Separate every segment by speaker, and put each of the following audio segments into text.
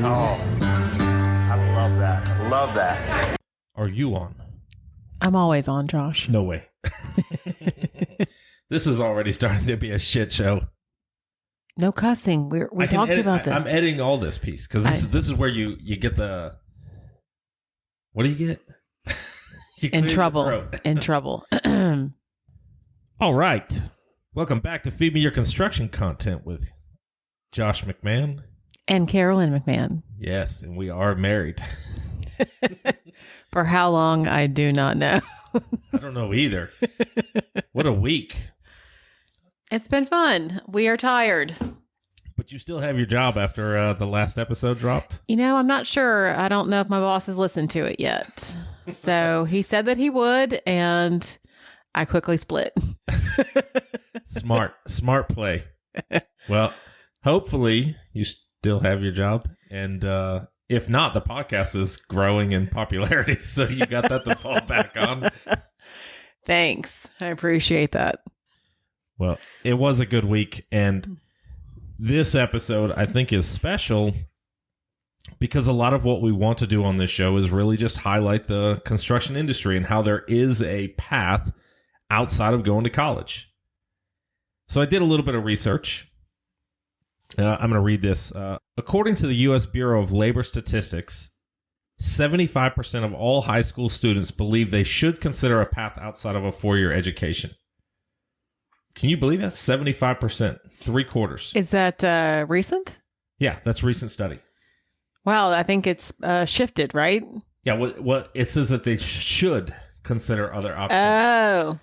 Speaker 1: Oh, I love that. Love that.
Speaker 2: Are you on?
Speaker 3: I'm always on, Josh.
Speaker 2: No way. This is already starting to be a shit show.
Speaker 3: No cussing. We talked about this.
Speaker 2: I'm editing all this piece because this is where you get the. What do you get? You
Speaker 3: in trouble. In trouble.
Speaker 2: All right. Welcome back to Feed Me Your Construction Content with Josh McMahon.
Speaker 3: And Carolyn McMahon.
Speaker 2: Yes, and we are married.
Speaker 3: For how long, I do not know.
Speaker 2: I don't know either. What a week.
Speaker 3: It's been fun. We are tired.
Speaker 2: But you still have your job after the last episode dropped?
Speaker 3: You know, I'm not sure. I don't know if my boss has listened to it yet. So he said that he would, and I quickly split.
Speaker 2: Smart play. Well, hopefully you still have your job. And if not, the podcast is growing in popularity. So you got that to fall back on.
Speaker 3: Thanks. I appreciate that.
Speaker 2: Well, it was a good week. And this episode, I think, is special because a lot of what we want to do on this show is really just highlight the construction industry and how there is a path outside of going to college. So I did a little bit of research. I'm going to read this. According to the U.S. Bureau of Labor Statistics, 75% of all high school students believe they should consider a path outside of a four-year education. Can you believe that? 75%, 3/4.
Speaker 3: Is that recent?
Speaker 2: Yeah, that's a recent study.
Speaker 3: Wow, I think it's shifted, right?
Speaker 2: Yeah, what it says that they should consider other options.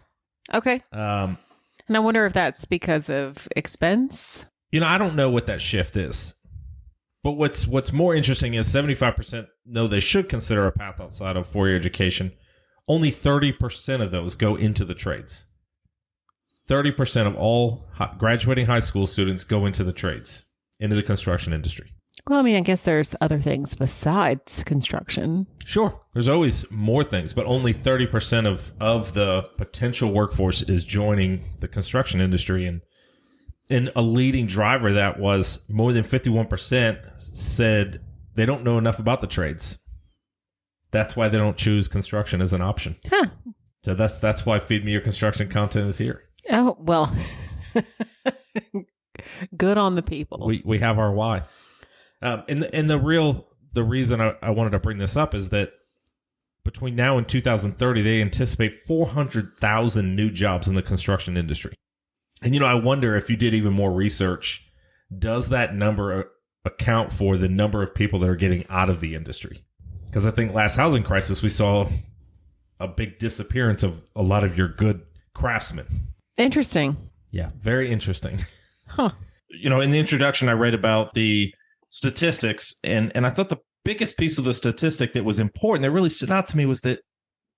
Speaker 3: Oh, okay.
Speaker 2: And
Speaker 3: I wonder if that's because of expense.
Speaker 2: You know, I don't know what that shift is. But what's more interesting is 75% know they should consider a path outside of four-year education. Only 30% of those go into the trades. 30% of all graduating high school students go into the trades, into the construction industry.
Speaker 3: Well, I mean, I guess there's other things besides construction.
Speaker 2: Sure. There's always more things, but only 30% of the potential workforce is joining the construction industry. And a leading driver that was more than 51% said they don't know enough about the trades. That's why they don't choose construction as an option.
Speaker 3: Huh.
Speaker 2: So that's why Feed Me Your Construction Content is here.
Speaker 3: Oh, well, good on the people.
Speaker 2: We have our why. And the reason I wanted to bring this up is that between now and 2030, they anticipate 400,000 new jobs in the construction industry. And, you know, I wonder if you did even more research, does that number account for the number of people that are getting out of the industry? Because I think last housing crisis, we saw a big disappearance of a lot of your good craftsmen.
Speaker 3: Interesting.
Speaker 2: Yeah, very interesting.
Speaker 3: Huh.
Speaker 2: You know, in the introduction, I read about the statistics, and I thought the biggest piece of the statistic that was important, that really stood out to me, was that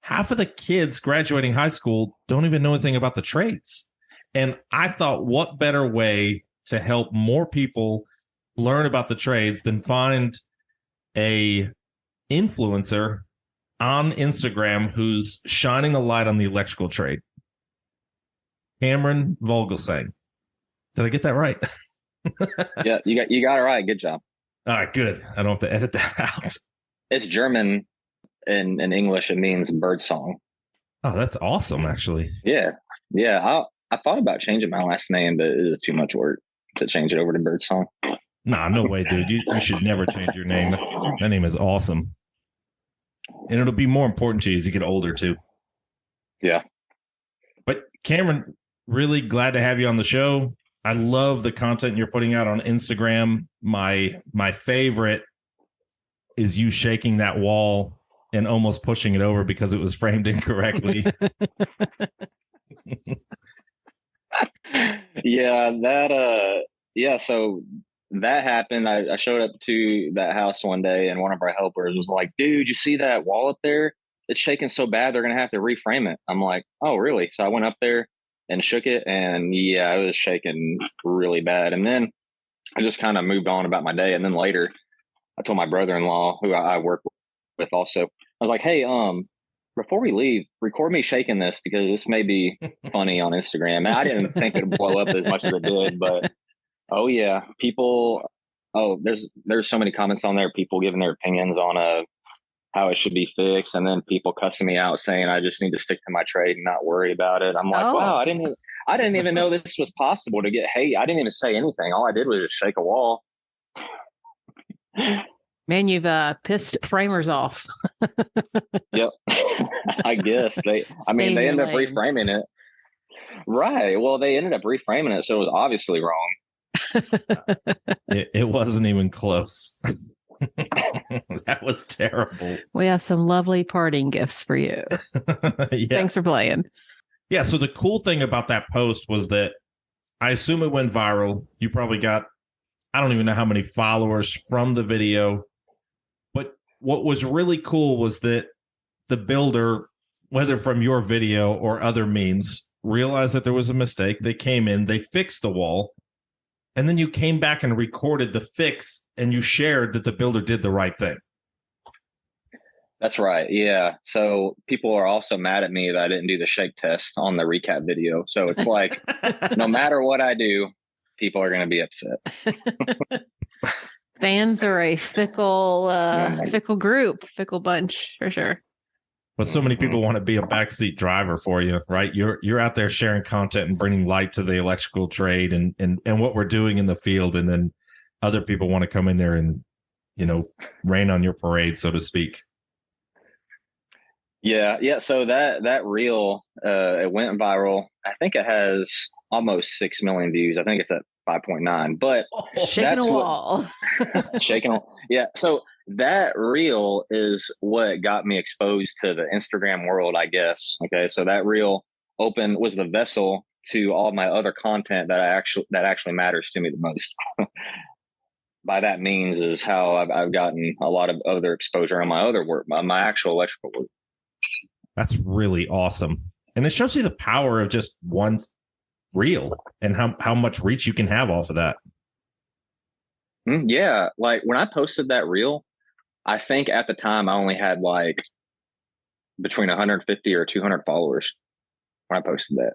Speaker 2: half of the kids graduating high school don't even know anything about the trades. And I thought, what better way to help more people learn about the trades than find a influencer on Instagram who's shining a light on the electrical trade. Cameron Vogelsang. Did I get that right?
Speaker 4: Yeah, you got it right. Good job.
Speaker 2: All right, good. I don't have to edit that out.
Speaker 4: It's German. In English, it means bird song.
Speaker 2: Oh, that's awesome, actually.
Speaker 4: Yeah. I thought about changing my last name, but it is too much work to change it over to bird song.
Speaker 2: Nah, no way, dude. You should never change your name. That name is awesome. And it'll be more important to you as you get older, too.
Speaker 4: Yeah.
Speaker 2: But Cameron, really glad to have you on the show. I love the content you're putting out on Instagram. My favorite is you shaking that wall and almost pushing it over because it was framed incorrectly.
Speaker 4: So that happened. I showed up to that house one day, and one of our helpers was like, dude, you see that wall up there? It's shaking so bad they're gonna have to reframe it. I'm like, oh really? So I went up there and shook it, and yeah, it was shaking really bad. And then I just kind of moved on about my day. And then later I told my brother-in-law, who I work with also, I was like, hey, before we leave, record me shaking this because this may be funny on Instagram. And I didn't think it'd blow up as much as it did, but oh yeah, people oh, there's so many comments on there, people giving their opinions on how it should be fixed, and then people cussing me out saying I just need to stick to my trade and not worry about it. I'm like, wow, I didn't even know this was possible to get hate. I didn't even say anything. All I did was just shake a wall.
Speaker 3: Man, you've pissed framers off.
Speaker 4: Yep. I guess they ended up reframing it. Right. Well, they ended up reframing it, so it was obviously wrong.
Speaker 2: It wasn't even close. That was terrible.
Speaker 3: We have some lovely parting gifts for you.
Speaker 2: Yeah.
Speaker 3: Thanks for playing.
Speaker 2: Yeah. So the cool thing about that post was that I assume it went viral. You probably got, I don't even know how many followers from the video. But what was really cool was that the builder, whether from your video or other means, realized that there was a mistake. They came in, they fixed the wall. And then you came back and recorded the fix, and you shared that the builder did the right thing.
Speaker 4: That's right. Yeah. So people are also mad at me that I didn't do the shake test on the recap video. So it's like, no matter what I do, people are going to be upset.
Speaker 3: Fans are a fickle group, fickle bunch for sure.
Speaker 2: But so many people want to be a backseat driver for you, right? You're out there sharing content and bringing light to the electrical trade and what we're doing in the field, and then other people want to come in there and, rain on your parade, so to speak.
Speaker 4: Yeah. So that reel, it went viral. I think it has almost 6 million views. I think it's at 5.9. But
Speaker 3: shaking a wall.
Speaker 4: Yeah. So that reel is what got me exposed to the Instagram world, I guess. Okay. So that reel was the vessel to all my other content that actually matters to me the most. By that means is how I've gotten a lot of other exposure on my other work, my actual electrical work.
Speaker 2: That's really awesome. And it shows you the power of just one reel and how much reach you can have off of that.
Speaker 4: Yeah. Like when I posted that reel, I think at the time I only had like between 150 or 200 followers when I posted that.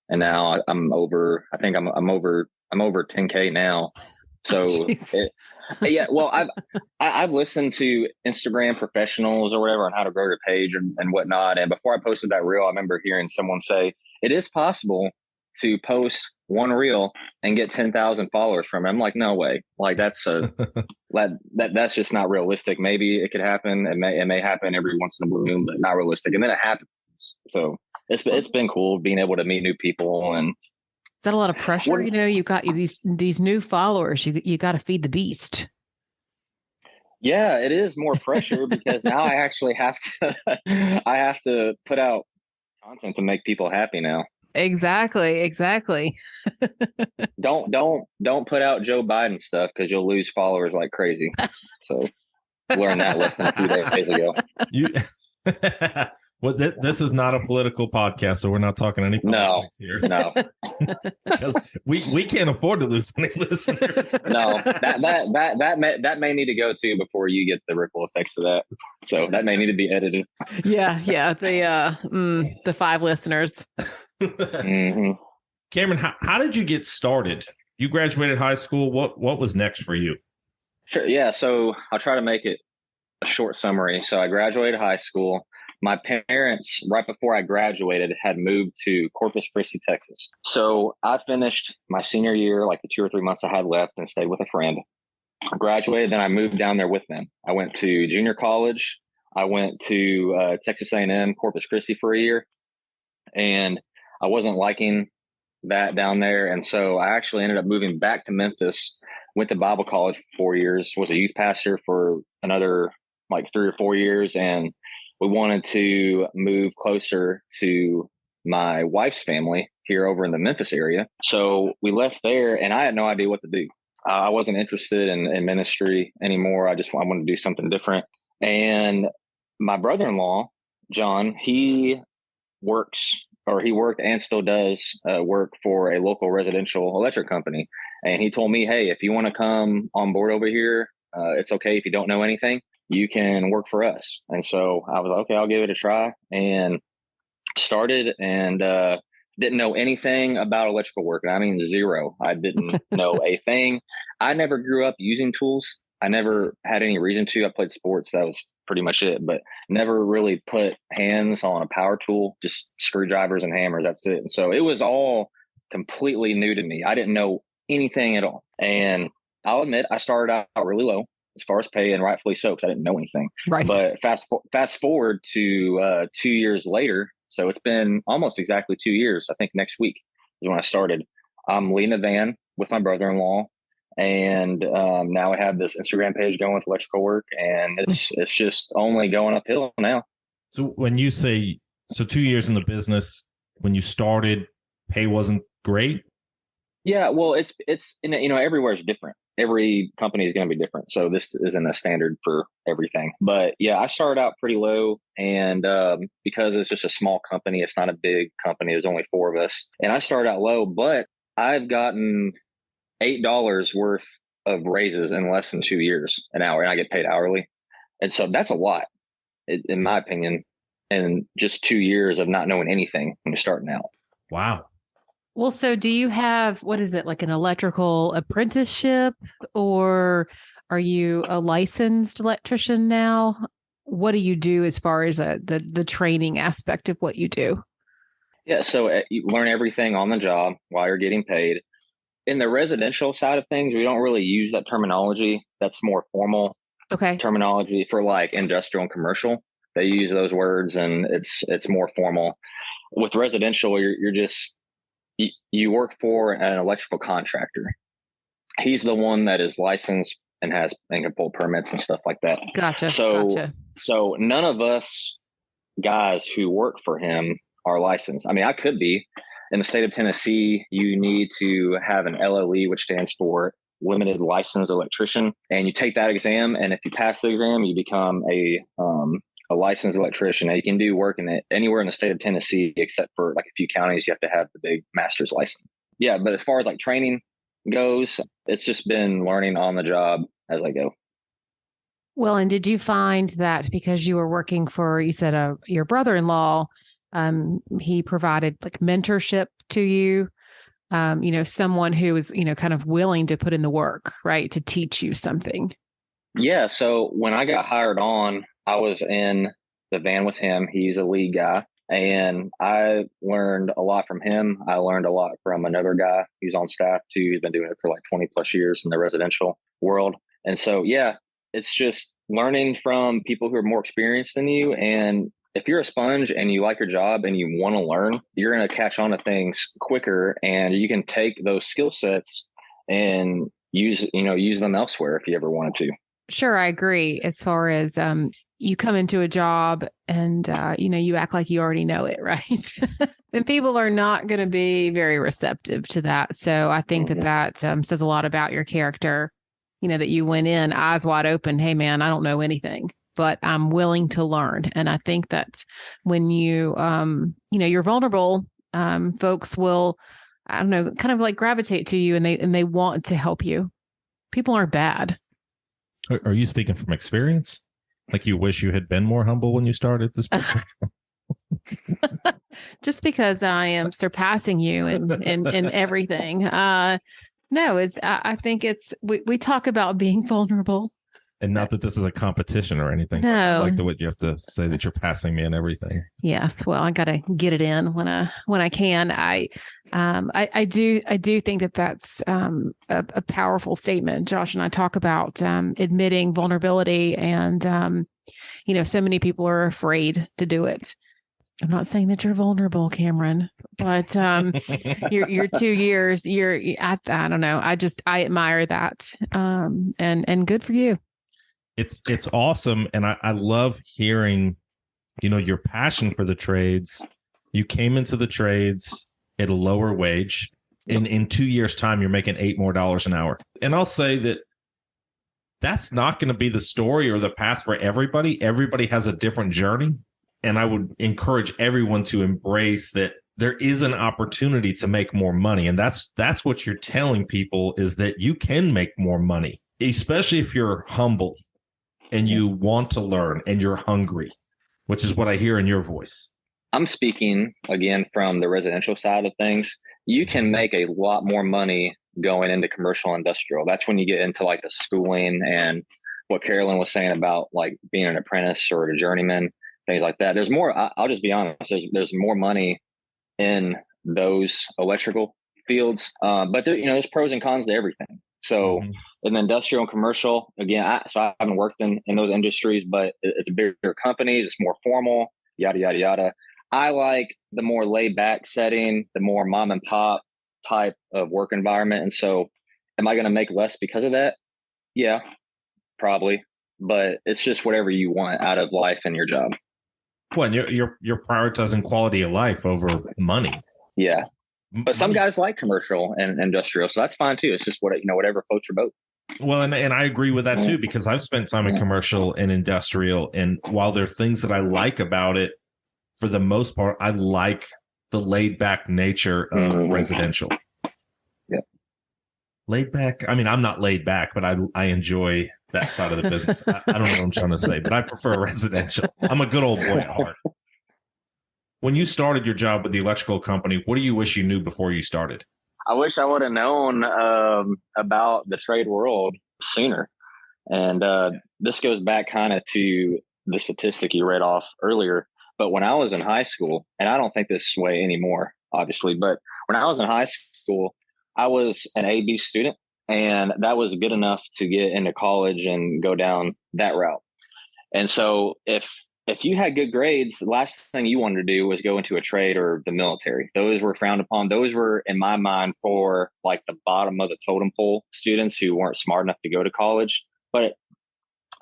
Speaker 4: And now I'm over 10K now. So yeah, well, I've listened to Instagram professionals or whatever on how to grow your page and whatnot. And before I posted that reel, I remember hearing someone say it is possible to post one reel and get 10,000 followers from it. I'm like, no way. Like that's that's just not realistic. Maybe it could happen. It may happen every once in a blue moon, but not realistic. And then it happens. So it's been cool being able to meet new people. And
Speaker 3: is that a lot of pressure? You got these new followers. You got to feed the beast.
Speaker 4: Yeah, it is more pressure because now I actually have to put out content to make people happy now.
Speaker 3: Exactly.
Speaker 4: Don't put out Joe Biden stuff because you'll lose followers like crazy. So learned that lesson a few days ago.
Speaker 2: Well, this is not a political podcast, so we're not talking any politics here.
Speaker 4: No,
Speaker 2: because we can't afford to lose any listeners.
Speaker 4: No, that may need to go too before you get the ripple effects of that. So that may need to be edited.
Speaker 3: Yeah. The 5 listeners.
Speaker 4: Mm-hmm.
Speaker 2: Cameron, how did you get started? You graduated high school. What was next for you?
Speaker 4: Sure. Yeah. So I'll try to make it a short summary. So I graduated high school. My parents, right before I graduated, had moved to Corpus Christi, Texas. So I finished my senior year, like the 2 or 3 months I had left, and stayed with a friend. I graduated, then I moved down there with them. I went to junior college. I went to Texas A&M, Corpus Christi for a year, and I wasn't liking that down there. And so I actually ended up moving back to Memphis, went to Bible college for 4 years, was a youth pastor for another like 3 or 4 years, and we wanted to move closer to my wife's family here over in the Memphis area. So we left there, and I had no idea what to do. I wasn't interested in ministry anymore. I wanted to do something different. And my brother-in-law, John, he worked and still does work for a local residential electric company. And he told me, hey, if you want to come on board over here, it's okay if you don't know anything. You can work for us. And so I was like, okay, I'll give it a try, and started. And Didn't know anything about electrical work. And I mean, zero. I didn't know a thing. I never grew up using tools. I never had any reason to. I played sports. That was pretty much it, but never really put hands on a power tool, just screwdrivers and hammers. That's it. And so it was all completely new to me. I didn't know anything at all. And I'll admit, I started out really low as far as pay, and rightfully so, because I didn't know anything.
Speaker 3: Right.
Speaker 4: But fast forward to 2 years later. So it's been almost exactly 2 years. I think next week is when I started. I'm leading a van with my brother-in-law. And now I have this Instagram page going with electrical work, and it's just only going uphill now.
Speaker 2: So when you say, 2 years in the business, when you started, pay wasn't great?
Speaker 4: Yeah, well, it's everywhere is different. Every company is going to be different. So this isn't a standard for everything. But yeah, I started out pretty low, and because it's just a small company, it's not a big company. There's only 4 of us, and I started out low, but I've gotten $8 worth of raises in less than 2 years an hour, and I get paid hourly. And so that's a lot, in my opinion, and just 2 years of not knowing anything when you're starting out.
Speaker 2: Wow.
Speaker 3: Well, so do you have, what is it, like an electrical apprenticeship, or are you a licensed electrician now? What do you do as far as the training aspect of what you do?
Speaker 4: Yeah, so you learn everything on the job while you're getting paid. In the residential side of things, we don't really use that terminology. That's more formal terminology for like industrial and commercial. They use those words, and it's more formal. With residential, you're just you work for an electrical contractor. He's the one that is licensed and can pull permits and stuff like that.
Speaker 3: Gotcha.
Speaker 4: So none of us guys who work for him are licensed. I mean, I could be. In the state of Tennessee, you need to have an LLE, which stands for Limited Licensed Electrician, and you take that exam. And if you pass the exam, you become a licensed electrician. And you can do work anywhere in the state of Tennessee, except for like a few counties. You have to have the big master's license. Yeah, but as far as like training goes, it's just been learning on the job as I go.
Speaker 3: Well, and did you find that because you were working for, you said, your brother-in-law, he provided like mentorship to you, someone who was, kind of willing to put in the work, right, to teach you something?
Speaker 4: Yeah. So when I got hired on, I was in the van with him. He's a lead guy, and I learned a lot from him. I learned a lot from another guy who's on staff too. He's been doing it for like 20 plus years in the residential world. And so, yeah, it's just learning from people who are more experienced than you. And if you're a sponge and you like your job and you want to learn, you're going to catch on to things quicker, and you can take those skill sets and use them elsewhere if you ever wanted to.
Speaker 3: Sure. I agree. As far as, you come into a job and, you act like you already know it, right? Then people are not going to be very receptive to that. So I think that says a lot about your character, that you went in eyes wide open. Hey, man, I don't know anything, but I'm willing to learn. And I think that when you're vulnerable, folks will, I don't know, kind of like gravitate to you, and they want to help you. People aren't bad.
Speaker 2: Are you speaking from experience? Like you wish you had been more humble when you started this business?
Speaker 3: Just because I am surpassing you in everything. No, I think we talk about being vulnerable.
Speaker 2: And not that this is a competition or anything.
Speaker 3: No.
Speaker 2: Like the way you have to say that you're passing me and everything.
Speaker 3: Yes. Well, I got to get it in when I can. I do think that that's a powerful statement. Josh and I talk about admitting vulnerability, and so many people are afraid to do it. I'm not saying that you're vulnerable, Cameron, but you're 2 years. I don't know. I admire that, and good for you.
Speaker 2: It's awesome. And I love hearing, your passion for the trades. You came into the trades at a lower wage. In 2 years' time, you're making $8 more an hour. And I'll say that's not going to be the story or the path for everybody. Everybody has a different journey. And I would encourage everyone to embrace that there is an opportunity to make more money. And that's what you're telling people, is that you can make more money, especially if you're humble and you want to learn and you're hungry, which is what I hear in your voice.
Speaker 4: I'm speaking again from the residential side of things. You can make a lot more money going into commercial industrial. That's when you get into like the schooling and what Carolyn was saying about like being an apprentice or a journeyman, things like that. There's more. I'll just be honest. There's more money in those electrical fields, but there, there's pros and cons to everything. So in industrial and commercial, again, I haven't worked in those industries, but it's a bigger company. It's more formal. Yada yada yada. I like the more laid back setting, the more mom and pop type of work environment. And so am I going to make less because of that? Yeah, probably. But it's just whatever you want out of life and your job.
Speaker 2: Well, and you're prioritizing quality of life over money.
Speaker 4: Yeah. But some guys like commercial and industrial, so that's fine too. It's just whatever floats your boat.
Speaker 2: Well, and I agree with that too, because I've spent time in commercial and industrial. And while there are things that I like about it, for the most part, I like the laid back nature of residential.
Speaker 4: Yep.
Speaker 2: Laid back. I mean, I'm not laid back, but I enjoy that side of the business. I don't know what I'm trying to say, but I prefer residential. I'm a good old boy at heart. When you started your job with the electrical company, what do you wish you knew before you started?
Speaker 4: I wish I would have known about the trade world sooner. And this goes back kind of to the statistic you read off earlier. But when I was in high school, and I don't think this way anymore, obviously, but when I was in high school, I was an A/B student, and that was good enough to get into college and go down that route. And so if you had good grades, the last thing you wanted to do was go into a trade or the military. Those were frowned upon. Those were, in my mind, for like the bottom of the totem pole students who weren't smart enough to go to college. But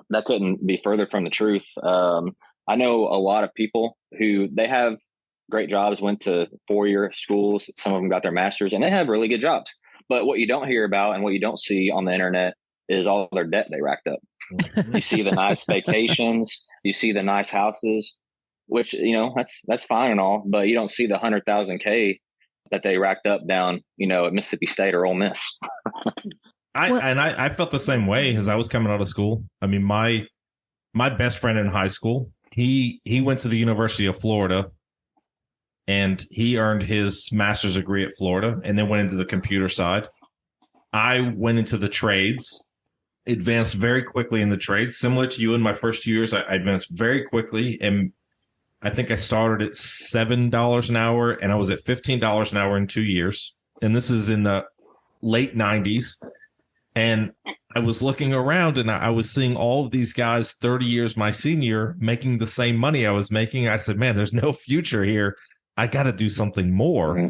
Speaker 4: that couldn't be further from the truth. I know a lot of people who they have great jobs, went to 4-year schools. Some of them got their masters and they have really good jobs. But what you don't hear about and what you don't see on the internet is all their debt they racked up. You see the nice vacations, you see the nice houses, which, that's fine and all, but you don't see the 100,000 that they racked up down, at Mississippi State or Ole Miss.
Speaker 2: I felt the same way as I was coming out of school. I mean, my best friend in high school, he went to the University of Florida and he earned his master's degree at Florida and then went into the computer side. I went into the trades, advanced very quickly in the trades. Similar to you in my first 2 years, I advanced very quickly. And I think I started at $7 an hour and I was at $15 an hour in 2 years. And this is in the late 90s. And I was looking around and I was seeing all of these guys 30 years my senior making the same money I was making. I said, man, there's no future here. I got to do something more. Mm-hmm.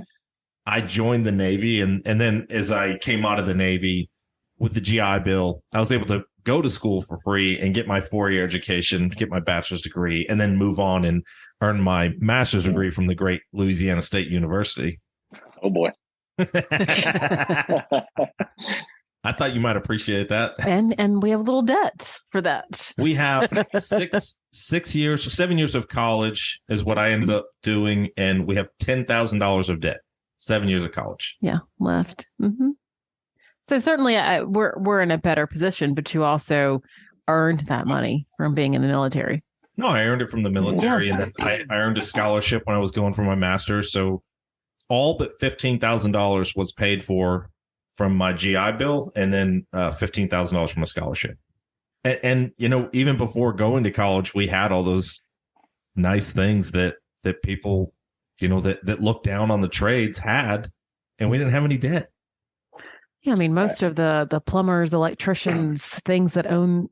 Speaker 2: I joined the Navy. And then as I came out of the Navy with the GI Bill, I was able to go to school for free and get my 4-year education, get my bachelor's degree, and then move on and earn my master's degree from the great Louisiana State University.
Speaker 4: Oh, boy.
Speaker 2: I thought you might appreciate that.
Speaker 3: And we have a little debt for that.
Speaker 2: We have 7 years of college is what I ended up doing. And we have $10,000 of debt, 7 years of college.
Speaker 3: Yeah, left. Mm-hmm. So certainly we're in a better position, but you also earned that money from being in the military.
Speaker 2: No, I earned it from the military. And then I earned a scholarship when I was going for my master's. So all but $15,000 was paid for from my GI Bill, and then $15,000 from a scholarship. And even before going to college, we had all those nice things that people, that look down on the trades had, and we didn't have any debt.
Speaker 3: Yeah, I mean, most of the plumbers, electricians, things that own,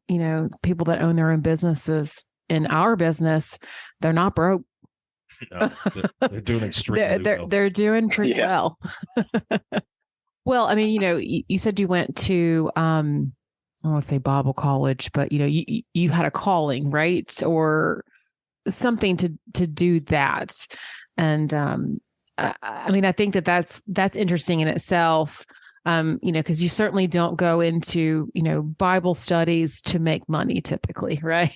Speaker 3: people that own their own businesses in our business, they're not broke.
Speaker 2: No, they're doing extremely well.
Speaker 3: They're doing pretty well. Well, I mean, you said you went to, I don't want to say Bible college, but, you had a calling, right? Or something to do that. And I mean, I think that's interesting in itself. because you certainly don't go into, Bible studies to make money typically, right?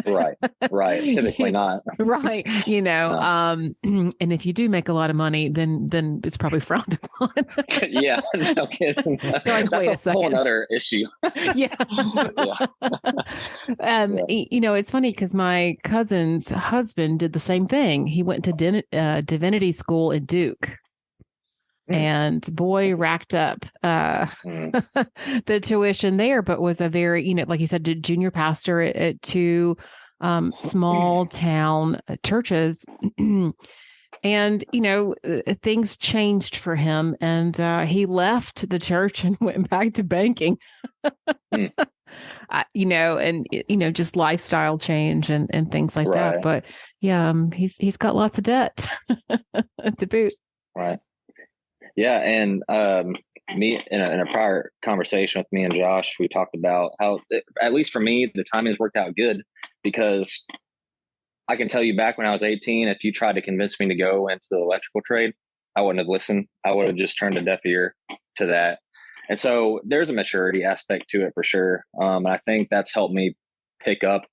Speaker 4: Right. Typically not.
Speaker 3: Right. And if you do make a lot of money, then it's probably frowned upon.
Speaker 4: Yeah, no kidding.
Speaker 3: You're like, wait a
Speaker 4: That's a whole
Speaker 3: second.
Speaker 4: other issue.
Speaker 3: Yeah.
Speaker 4: Yeah.
Speaker 3: It's funny because my cousin's husband did the same thing. He went to divinity school at Duke. And boy, racked up the tuition there, but was a very, like you said, junior pastor at two small town churches. And, things changed for him, and he left the church and went back to banking. Just lifestyle change and things like that. But yeah, he's got lots of debt to boot.
Speaker 4: Right. Yeah, and me in a prior conversation with me and Josh, we talked about how, at least for me, the timing has worked out good, because I can tell you back when I was 18, if you tried to convince me to go into the electrical trade, I wouldn't have listened. I would have just turned a deaf ear to that. And so there's a maturity aspect to it for sure. And I think that's helped me pick up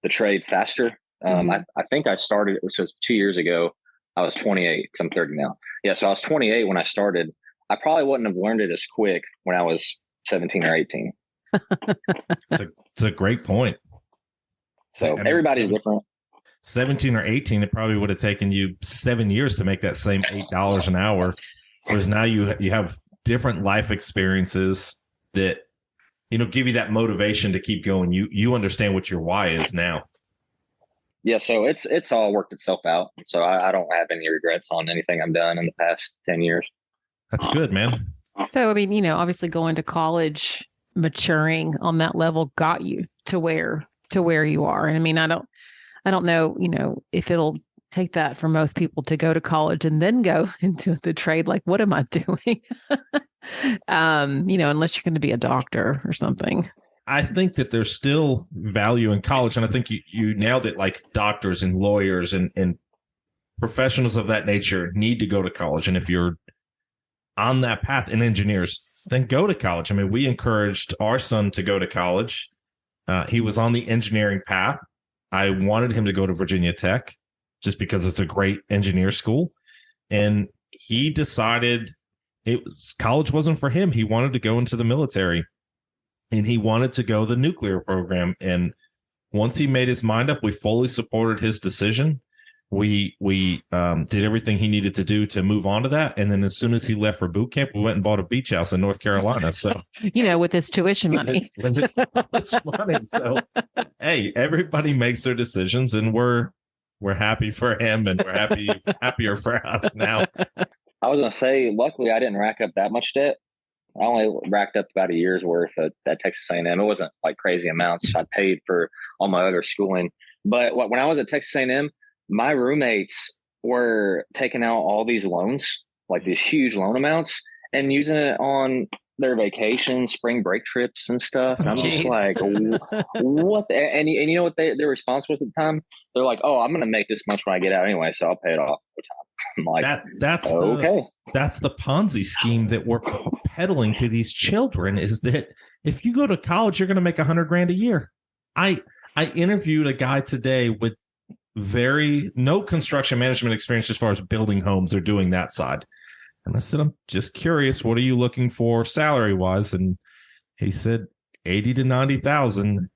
Speaker 4: the trade faster. I think I started, it was 2 years ago. I was 28 because I'm 30 now. Yeah. So I was 28 when I started. I probably wouldn't have learned it as quick when I was 17 or 18.
Speaker 2: It's a great point.
Speaker 4: So everybody's different.
Speaker 2: 17 or 18, it probably would have taken you 7 years to make that same $8 an hour. Whereas now you have different life experiences that, give you that motivation to keep going. You understand what your why is now.
Speaker 4: Yeah, so it's all worked itself out. So I don't have any regrets on anything I've done in the past 10 years.
Speaker 2: That's good, man.
Speaker 3: So, obviously going to college, maturing on that level got you to where you are. And I don't know, if it'll take that for most people to go to college and then go into the trade. Like, what am I doing? Unless you're going to be a doctor or something.
Speaker 2: I think that there's still value in college. And I think you nailed it. Like doctors and lawyers and professionals of that nature need to go to college. And if you're on that path, and engineers, then go to college. We encouraged our son to go to college. He was on the engineering path. I wanted him to go to Virginia Tech just because it's a great engineer school. And he decided college wasn't for him. He wanted to go into the military. And he wanted to go the nuclear program. And once he made his mind up, we fully supported his decision. We did everything he needed to do to move on to that. And then as soon as he left for boot camp, we went and bought a beach house in North Carolina. So,
Speaker 3: with his tuition money.
Speaker 2: with his money. So, hey, everybody makes their decisions, and we're happy for him, and we're happier for us now.
Speaker 4: I was going to say, luckily, I didn't rack up that much debt. I only racked up about a year's worth at Texas A&M. It wasn't like crazy amounts. I paid for all my other schooling. But when I was at Texas A&M, my roommates were taking out all these loans, like these huge loan amounts, and using it on their vacation, spring break trips and stuff. And I'm just like, what? And you know what their response was at the time? They're like, oh, I'm going to make this much when I get out anyway, so I'll pay it off over time. I'm like,
Speaker 2: that's
Speaker 4: okay.
Speaker 2: That's the Ponzi scheme that we're peddling to these children, is that if you go to college, you're going to make $100,000 a year. I interviewed a guy today with no construction management experience as far as building homes or doing that side. And I said, I'm just curious, what are you looking for salary wise? And he said 80 to 90,000.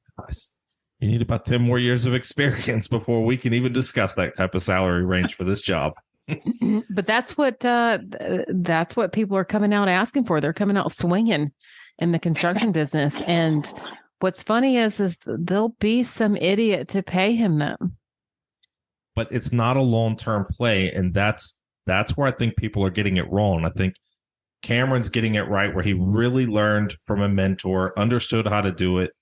Speaker 2: You need about 10 more years of experience before we can even discuss that type of salary range for this job.
Speaker 3: But that's what people are coming out asking for. They're coming out swinging in the construction business. And what's funny is there'll be some idiot to pay him them.
Speaker 2: But it's not a long-term play. And that's where I think people are getting it wrong. I think Cameron's getting it right, where he really learned from a mentor, understood how to do it.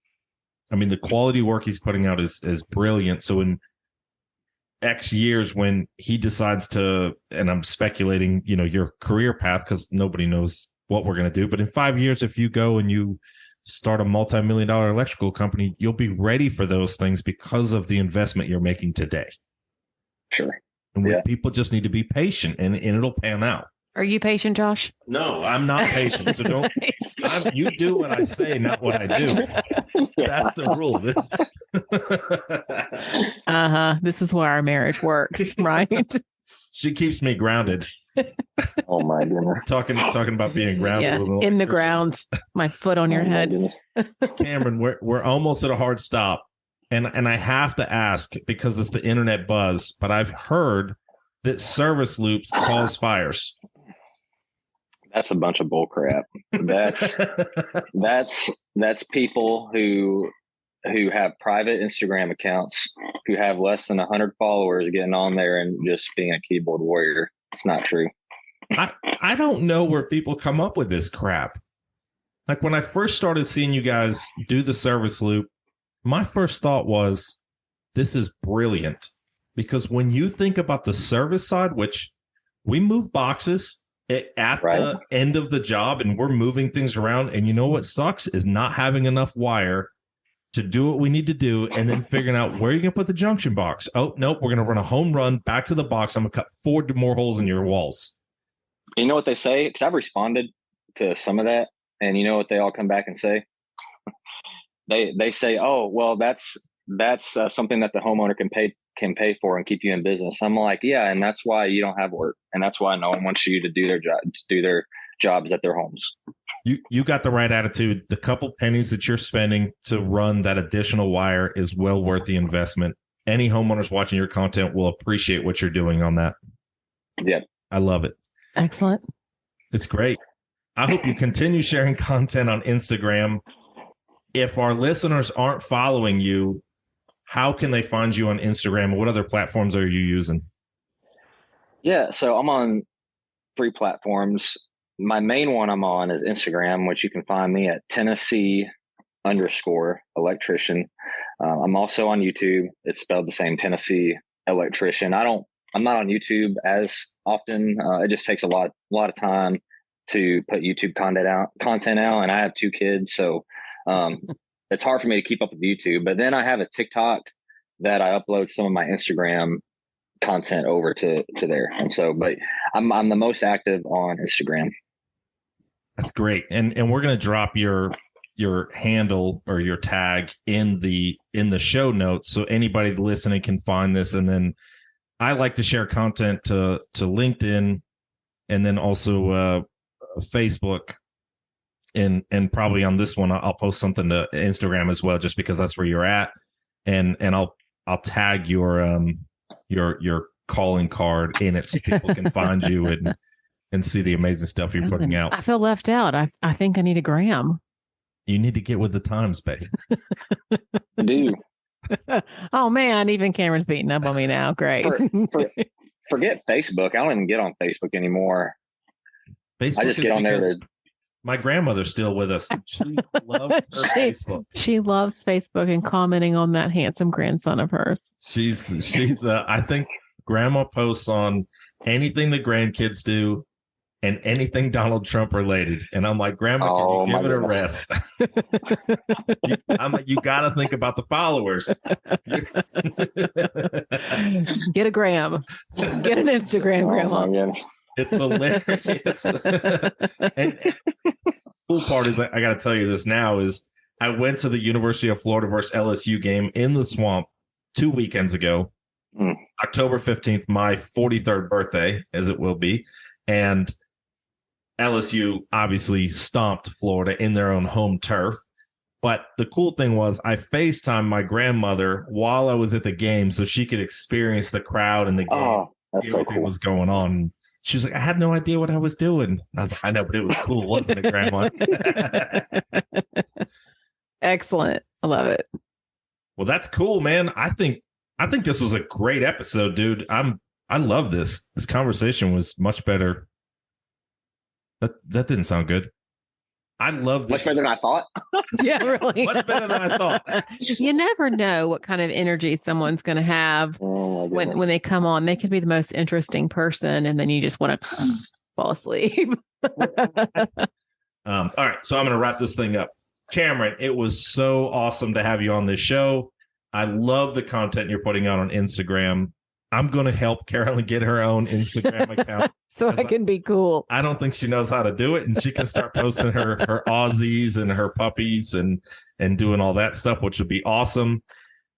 Speaker 2: The quality work he's putting out is brilliant. So in X years, when he decides to, and I'm speculating, your career path, because nobody knows what we're going to do. But in 5 years, if you go and you start a multi-million-dollar electrical company, you'll be ready for those things because of the investment you're making today.
Speaker 4: Sure.
Speaker 2: And people just need to be patient, and it'll pan out.
Speaker 3: Are you patient, Josh?
Speaker 2: No, I'm not patient. So don't. You do what I say, not what I do. That's the rule.
Speaker 3: This is why our marriage works, right?
Speaker 2: She keeps me grounded.
Speaker 4: Oh my goodness.
Speaker 2: Talking about being grounded.
Speaker 3: Yeah, in the ground, my foot on your head.
Speaker 2: Cameron, we're almost at a hard stop. And I have to ask because it's the internet buzz, but I've heard that service loops cause fires.
Speaker 4: That's a bunch of bull crap. That's people who have private Instagram accounts, who have less than 100 followers, getting on there and just being a keyboard warrior. It's not true.
Speaker 2: I don't know where people come up with this crap. Like when I first started seeing you guys do the service loop, my first thought was, this is brilliant. Because when you think about the service side, which we move boxes at the end of the job and we're moving things around. And you know what sucks is not having enough wire to do what we need to do and then figuring out where you're going to put the junction box. Oh, nope, we're going to run a home run back to the box. I'm going to cut 4 more holes in your walls.
Speaker 4: You know what they say? Because I've responded to some of that. And you know what they all come back and say? They say, oh, well, that's something that the homeowner can pay for and keep you in business. I'm like, yeah, and that's why you don't have work, and that's why no one wants you to do their jobs at their homes.
Speaker 2: You got the right attitude. The couple pennies that you're spending to run that additional wire is well worth the investment. Any homeowners watching your content will appreciate what you're doing on that.
Speaker 4: Yeah,
Speaker 2: I love it.
Speaker 3: Excellent.
Speaker 2: It's great. I hope you continue sharing content on Instagram. If our listeners aren't following you, how can they find you on Instagram? What other platforms are you using?
Speaker 4: Yeah, so I'm on 3 platforms. My main one I'm on is Instagram, which you can find me at Tennessee_electrician. I'm also on YouTube. It's spelled the same, Tennessee Electrician. I'm not on YouTube as often. It just takes a lot of time to put YouTube content out, and I have 2 kids, so it's hard for me to keep up with YouTube. But then I have a TikTok that I upload some of my Instagram content over to there, and so. But I'm the most active on Instagram.
Speaker 2: That's great, and we're gonna drop your handle or your tag in the show notes so anybody listening can find this. And then I like to share content to LinkedIn and then also Facebook. And probably on this one, I'll post something to Instagram as well, just because that's where you're at. And I'll tag your calling card in it so people can find you and see the amazing stuff you're putting out.
Speaker 3: I feel left out. I think I need a gram.
Speaker 2: You need to get with the times, baby.
Speaker 4: I do.
Speaker 3: Oh man, even Cameron's beating up on me now. Great.
Speaker 4: Forget Facebook. I don't even get on Facebook anymore.
Speaker 2: Facebook
Speaker 4: I just get on there.
Speaker 2: My grandmother's still with us. She loves her Facebook.
Speaker 3: She loves Facebook and commenting on that handsome grandson of hers.
Speaker 2: She's I think grandma posts on anything the grandkids do and anything Donald Trump related. And I'm like, Grandma, can you give it a rest? I'm like, you got to think about the followers.
Speaker 3: Get a gram. Get an Instagram, Grandma.
Speaker 2: It's hilarious. And cool part is, I got to tell you this now, is I went to the University of Florida versus LSU game in the Swamp 2 weekends ago, October 15th, my 43rd birthday, as it will be. And LSU obviously stomped Florida in their own home turf. But the cool thing was I FaceTimed my grandmother while I was at the game so she could experience the crowd and the game.
Speaker 4: Oh, that's so cool.
Speaker 2: What was going on. She was like, I had no idea what I was doing. I was like, I know, but it was cool, wasn't it, Grandma?
Speaker 3: Excellent. I love it.
Speaker 2: Well, that's cool, man. I think this was a great episode, dude. I love this. This conversation was much better. That didn't sound good. I love this.
Speaker 4: Much better than I thought.
Speaker 3: Yeah, really.
Speaker 2: Much better than I thought.
Speaker 3: You never know what kind of energy someone's going to have when they come on. They could be the most interesting person, and then you just want to fall asleep.
Speaker 2: All right, so I'm going to wrap this thing up. Cameron, it was so awesome to have you on this show. I love the content you're putting out on Instagram. I'm going to help Carolyn get her own Instagram account.
Speaker 3: So I can be cool.
Speaker 2: I don't think she knows how to do it, and she can start posting her Aussies and her puppies and doing all that stuff, which would be awesome.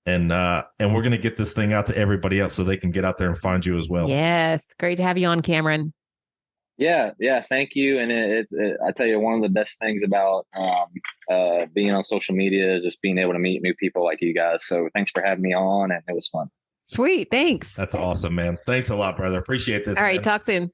Speaker 2: And we're going to get this thing out to everybody else so they can get out there and find you as well.
Speaker 3: Yes. Great to have you on, Cameron.
Speaker 4: Yeah. Thank you. And I tell you, one of the best things about being on social media is just being able to meet new people like you guys. So thanks for having me on, and it was fun.
Speaker 3: Sweet. Thanks.
Speaker 2: That's awesome, man. Thanks a lot, brother. Appreciate this.
Speaker 3: All right.
Speaker 2: Man.
Speaker 3: Talk soon.